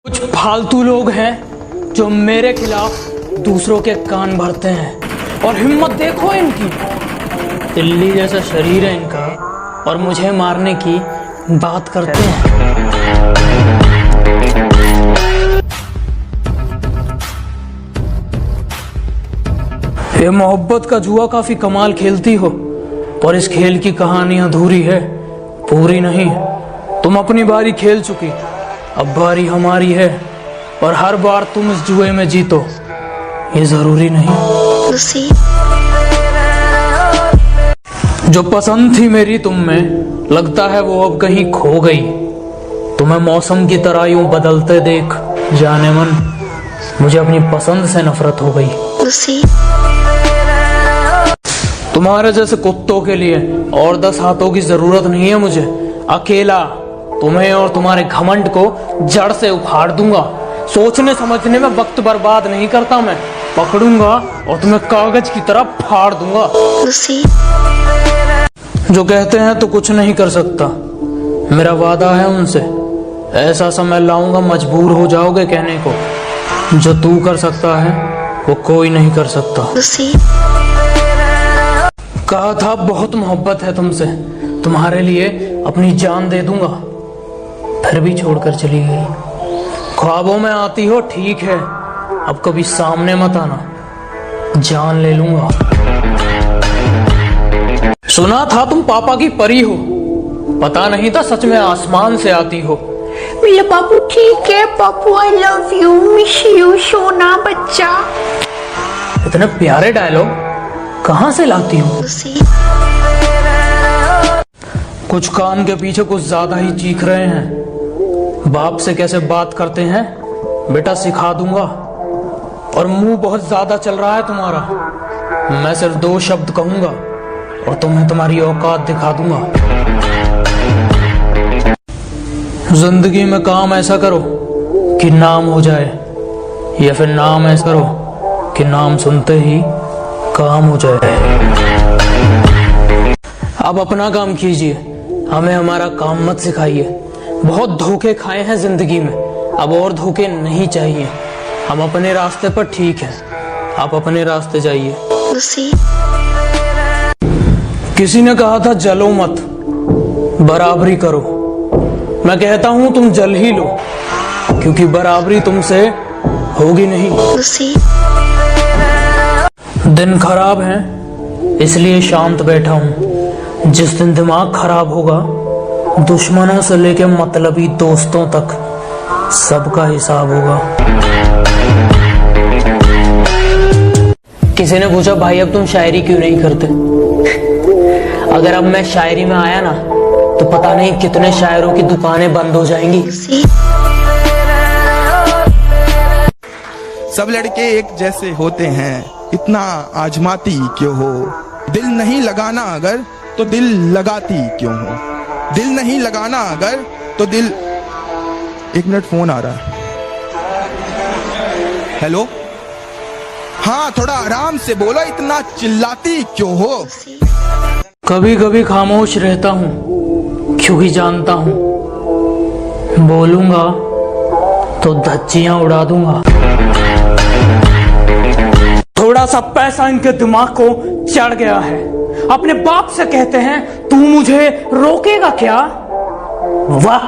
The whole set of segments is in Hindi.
कुछ फालतू लोग हैं जो मेरे खिलाफ दूसरों के कान भरते हैं और हिम्मत देखो इनकी। दिल्ली जैसा शरीर है इनका और मुझे मारने की बात करते हैं। ये मोहब्बत का जुआ काफी कमाल खेलती हो, पर इस खेल की कहानी अधूरी है, पूरी नहीं। तुम अपनी बारी खेल चुकी, अब बारी हमारी है और हर बार तुम इस जुए में जीतो ये जरूरी नहीं। जो पसंद थी मेरी तुम में, लगता है वो अब कहीं खो गई। तुम्हें मौसम की तरह यूं बदलते देख जाने मन, मुझे अपनी पसंद से नफरत हो गई। तुम्हारे जैसे कुत्तों के लिए और 10 हाथों की जरूरत नहीं है मुझे। अकेला तुम्हें और तुम्हारे घमंड को जड़ से उखाड़ दूंगा। सोचने समझने में वक्त बर्बाद नहीं करता मैं। पकड़ूंगा और तुम्हें कागज की तरह फाड़ दूंगा। जो कहते हैं तो कुछ नहीं कर सकता, मेरा वादा है उनसे। ऐसा समय लाऊंगा मजबूर हो जाओगे कहने को, जो तू कर सकता है वो कोई नहीं कर सकता। कहा था बहुत मोहब्बत है तुमसे, तुम्हारे लिए अपनी जान दे दूंगा, फिर भी छोड़कर चली गई। ख्वाबों में आती हो ठीक है, अब कभी सामने मत आना, जान ले लूंगा। सुना था तुम पापा की परी हो, पता नहीं था सच में आसमान से आती हो। मेरा पापू ठीक है। Papu I love you, miss you सोना बच्चा। इतने प्यारे डायलॉग कहाँ से लाती हो? कुछ कान के पीछे कुछ ज्यादा ही चीख रहे हैं। बाप से कैसे बात करते हैं बेटा सिखा दूंगा। और मुंह बहुत ज्यादा चल रहा है तुम्हारा। मैं सिर्फ 2 शब्द कहूंगा और तुम्हें तुम्हारी औकात दिखा दूंगा। जिंदगी में काम ऐसा करो कि नाम हो जाए, या फिर नाम ऐसा करो कि नाम सुनते ही काम हो जाए। अब अपना काम कीजिए, हमें हमारा काम मत सिखाइए। बहुत धोखे खाए हैं जिंदगी में, अब और धोखे नहीं चाहिए। हम अपने रास्ते पर ठीक हैं, आप अपने रास्ते जाइए। किसी ने कहा था जलो मत, बराबरी करो। मैं कहता हूं तुम जल ही लो, क्योंकि बराबरी तुमसे होगी नहीं। दिन खराब है इसलिए शांत बैठा हूं। जिस दिन दिमाग खराब होगा, दुश्मनों से लेके मतलबी दोस्तों तक सबका हिसाब होगा। किसी ने पूछा भाई अब तुम शायरी क्यों नहीं करते? अगर अब मैं शायरी में आया ना तो पता नहीं कितने शायरों की दुकानें बंद हो जाएंगी। सब लड़के एक जैसे होते हैं, इतना आजमाती क्यों हो? दिल नहीं लगाना अगर तो दिल लगाती क्यों हो? दिल नहीं लगाना अगर तो दिल। 1 मिनट फोन आ रहा है। हेलो, हाँ थोड़ा आराम से बोलो, इतना चिल्लाती क्यों हो? कभी कभी खामोश रहता हूँ क्योंकि जानता हूँ बोलूंगा तो धज्जियां उड़ा दूंगा। थोड़ा सा पैसा इनके दिमाग को चढ़ गया है। अपने बाप से कहते हैं तू मुझे रोकेगा क्या? वाह,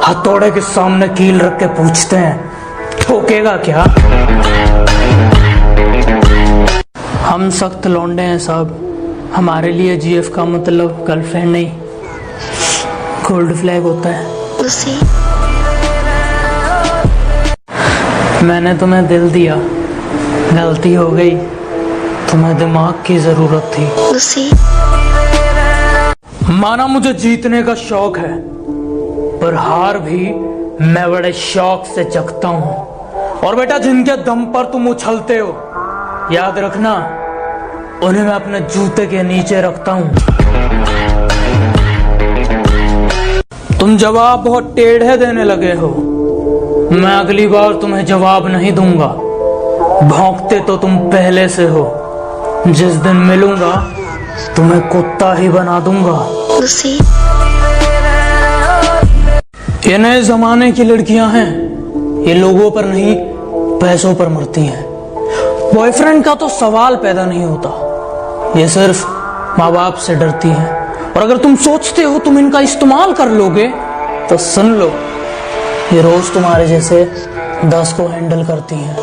हथौड़े के सामने कील रख के पूछते हैं ठोकेगा क्या? हम सख्त लौंडे हैं साहब, हमारे लिए जीएफ का मतलब गर्लफ्रेंड नहीं, गोल्ड फ्लैग होता है। मैंने तुम्हें दिल दिया, गलती हो गई, तुम्हें दिमाग की जरूरत थी। माना मुझे जीतने का शौक है, पर हार भी मैं बड़े शौक से चखता हूँ। और बेटा जिनके दम पर तुम उछलते हो, याद रखना उन्हें मैं अपने जूते के नीचे रखता हूँ। तुम जवाब बहुत टेढ़े देने लगे हो, मैं अगली बार तुम्हें जवाब नहीं दूंगा। भौंकते तो तुम पहले से हो, जिस दिन मिलूंगा तुम्हें कुत्ता ही बना दूंगा। ये नए जमाने की लड़कियां हैं, ये लोगों पर नहीं पैसों पर मरती हैं। बॉयफ्रेंड का तो सवाल पैदा नहीं होता, ये सिर्फ माँ बाप से डरती हैं। और अगर तुम सोचते हो तुम इनका इस्तेमाल कर लोगे तो सुन लो, ये रोज तुम्हारे जैसे 10 को हैंडल करती हैं।